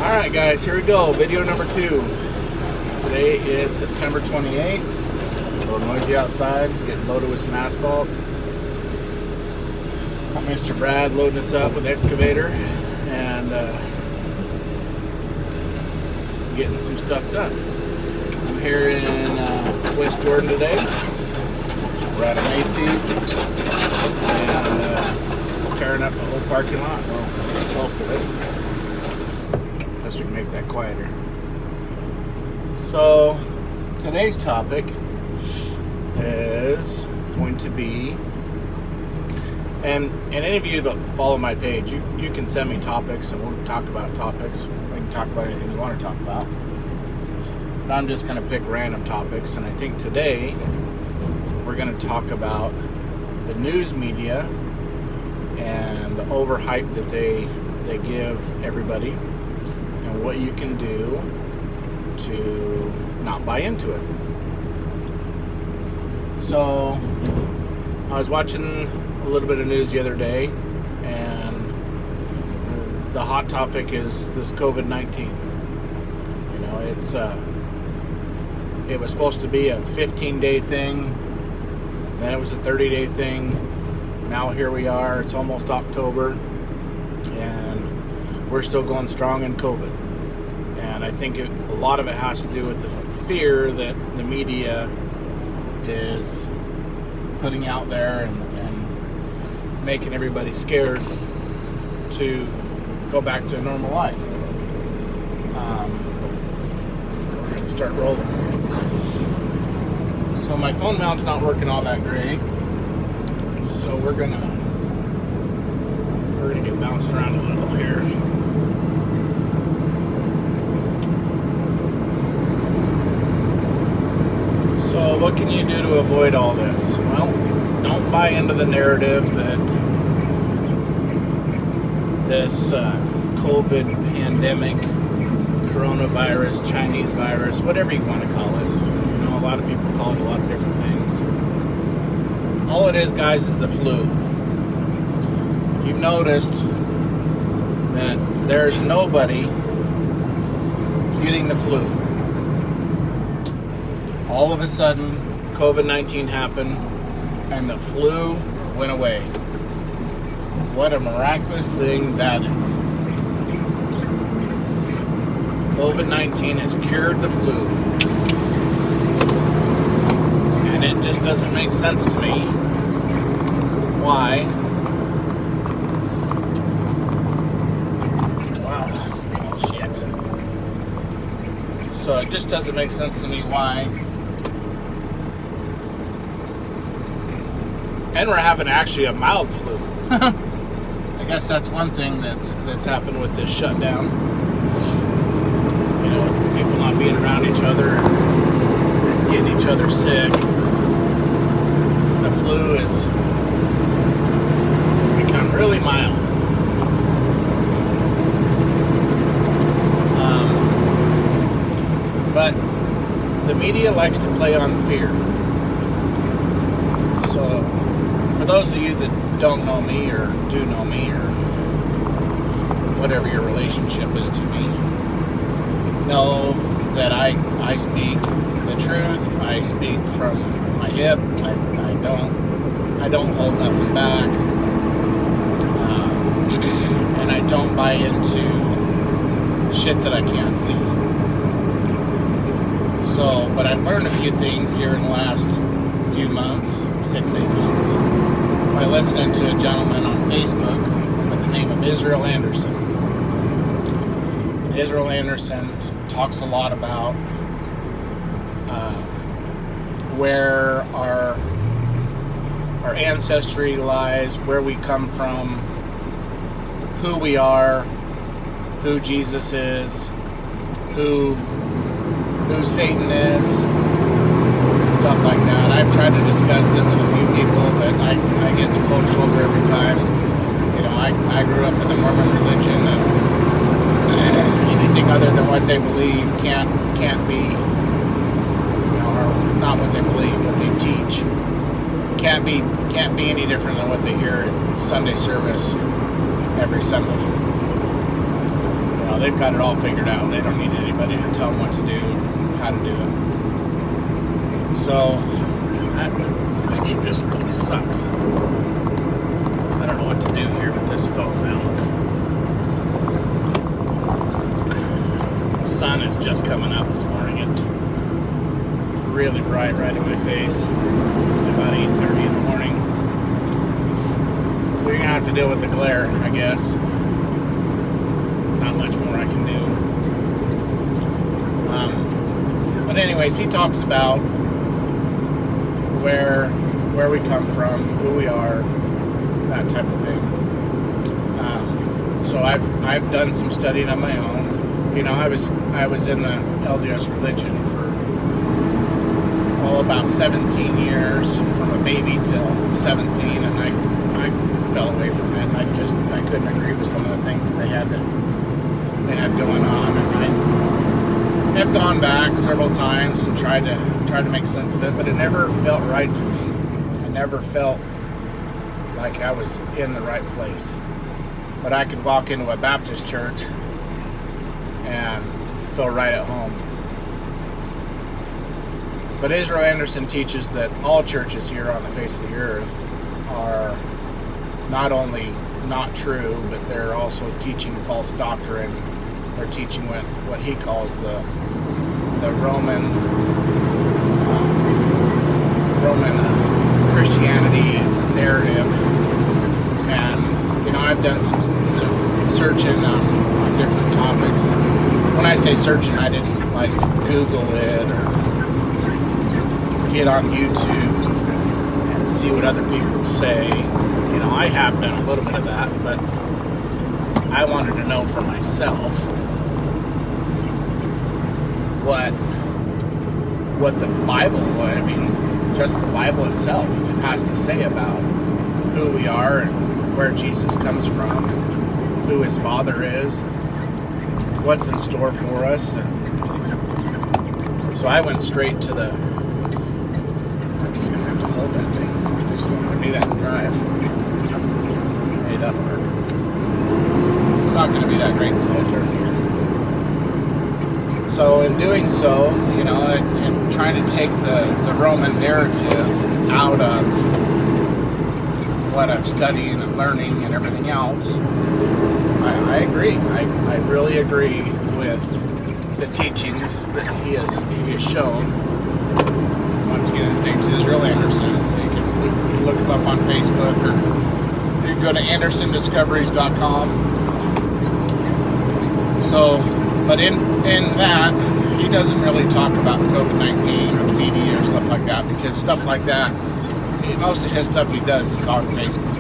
Alright guys, here we go. Video number 2. Today is September 28th. A little noisy outside. Getting loaded with some asphalt. Got Mr. Brad loading us up with the excavator and getting some stuff done. I'm here in West Jordan today. We're at a Macy's and tearing up the whole parking lot. Well, most of it. Guess we can make that quieter. So today's topic is going to be, and any of you that follow my page, you can send me topics and we'll talk about topics. We can talk about anything you want to talk about. But I'm just going to pick random topics, and I think today we're going to talk about the news media and the overhype that they give everybody, and what you can do to not buy into it. So I was watching a little bit of news the other day, and the hot topic is this COVID-19. You know, it was supposed to be a 15-day thing, then it was a 30-day thing. Now here we are, it's almost October, and we're still going strong in COVID. And I think a lot of it has to do with the fear that the media is putting out there and making everybody scared to go back to a normal life. We're going to start rolling. So my phone mount's not working all that great. So we're gonna get bounced around a little here. So what can you do to avoid all this? Well, don't buy into the narrative that this COVID pandemic, coronavirus, Chinese virus, whatever you want to call it. You know, a lot of people call it a lot of different things. All it is, guys, is the flu. If you've noticed that there's nobody getting the flu. All of a sudden, COVID-19 happened, and the flu went away. What a miraculous thing that is. COVID-19 has cured the flu. And it just doesn't make sense to me why. Wow. Shit. So it just doesn't make sense to me why. And we're having actually a mild flu. I guess that's one thing that's happened with this shutdown. You know, people not being around each other and getting each other sick. The flu has become really mild. But the media likes to play on fear. So for those of you that don't know me or do know me or whatever your relationship is to me, know that I speak the truth. I speak from my hip. I don't hold nothing back, and I don't buy into shit that I can't see. So, but I've learned a few things here in the last few months, 6-8 months, by listening to a gentleman on Facebook by the name of Israel Anderson. Israel Anderson talks a lot about where our ancestry lies, where we come from, who we are, who Jesus is, who Satan is, stuff like that. I've tried to discuss it with a few people, but I get the cold shoulder every time. You know, I grew up in the Mormon religion, and anything other than what they believe can't be, you know, or not what they believe, what they teach. Can't be any different than what they hear at Sunday service every Sunday. You know, they've got it all figured out. They don't need anybody to tell them what to do, how to do it. So that picture just really sucks. I don't know what to do here with this phone mount. The sun is just coming up this morning. It's really bright right in my face. It's about 8:30 in the morning. So you're gonna have to deal with the glare, I guess. Not much more I can do. But anyways, he talks about where we come from, who we are, that type of thing. So I've done some studying on my own. You know, I was in the LDS religion for about 17 years, from a baby till 17, and I fell away from it. And I couldn't agree with some of the things they had going on, and I have gone back several times and tried to make sense of it, but it never felt right to me. I never felt like I was in the right place. But I could walk into a Baptist church and feel right at home. But Israel Anderson teaches that all churches here on the face of the earth are not only not true, but they're also teaching false doctrine. They're teaching what he calls the Roman Christianity narrative. And you know, I've done some searching on different topics. When I say searching, I didn't like Google it or get on YouTube and see what other people say. You know, I have done a little bit of that, but I wanted to know for myself what the Bible, I mean, just the Bible itself has to say about who we are and where Jesus comes from, who his Father is, what's in store for us. And so I went straight to the, I'm just going to have to hold that thing. I just don't want to do that and drive. Hey, that'll work. It's not going to be that great until I turn here. So in doing so, you know, and trying to take the Roman narrative out of what I'm studying and learning and everything else, I agree. I really agree with the teachings that he has shown. Once again, his name's Israel Anderson. You can look him up on Facebook, or you can go to AndersonDiscoveries.com. So, but in that, he doesn't really talk about COVID-19 or the media or stuff like that, because stuff like that, most of his stuff he does is on Facebook.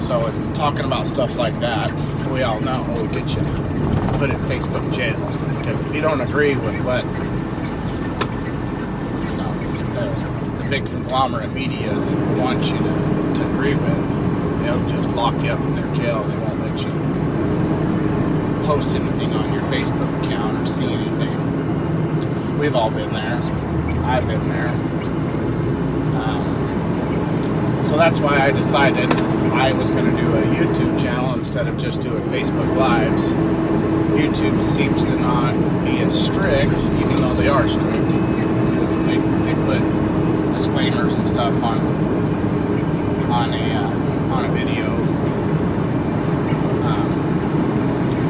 So talking about stuff like that, we all know will get you put in Facebook jail. Because if you don't agree with what, you know, the big conglomerate medias want you to agree with, they'll just lock you up in their jail. They won't let you post anything on your Facebook account or see anything. We've all been there. I've been there. So that's why I decided I was going to do a YouTube channel instead of just doing Facebook Lives. YouTube seems to not be as strict, even though they are strict. They put disclaimers and stuff on a video.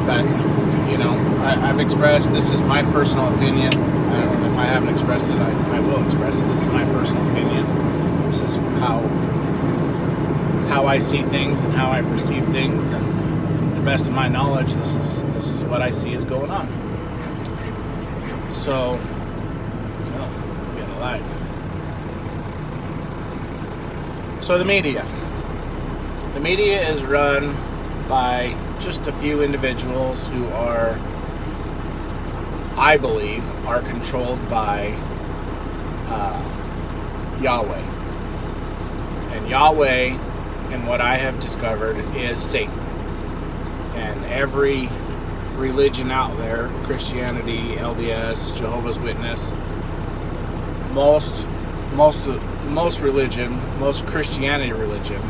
But you know, I've expressed, this is my personal opinion. I don't know if I haven't expressed it, I will express it. This is my personal opinion. This is how I see things and how I perceive things, and to the best of my knowledge, this is what I see is going on. So, well, get a light. So the media is run by just a few individuals who are, I believe, are controlled by Yahweh. And Yahweh, in what I have discovered, is Satan. And every religion out there, Christianity, LDS, Jehovah's Witness, most religion, most Christianity religion,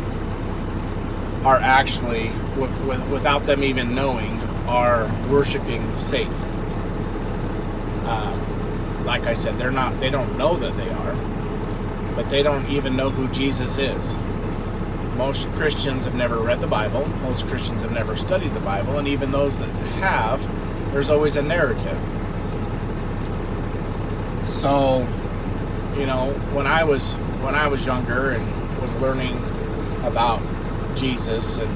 are actually, without them even knowing, are worshiping Satan. Like I said, they don't know that they are, but they don't even know who Jesus is. Most Christians have never read the Bible. Most Christians have never studied the Bible, and even those that have, there's always a narrative. So, you know, when I was younger and was learning about Jesus and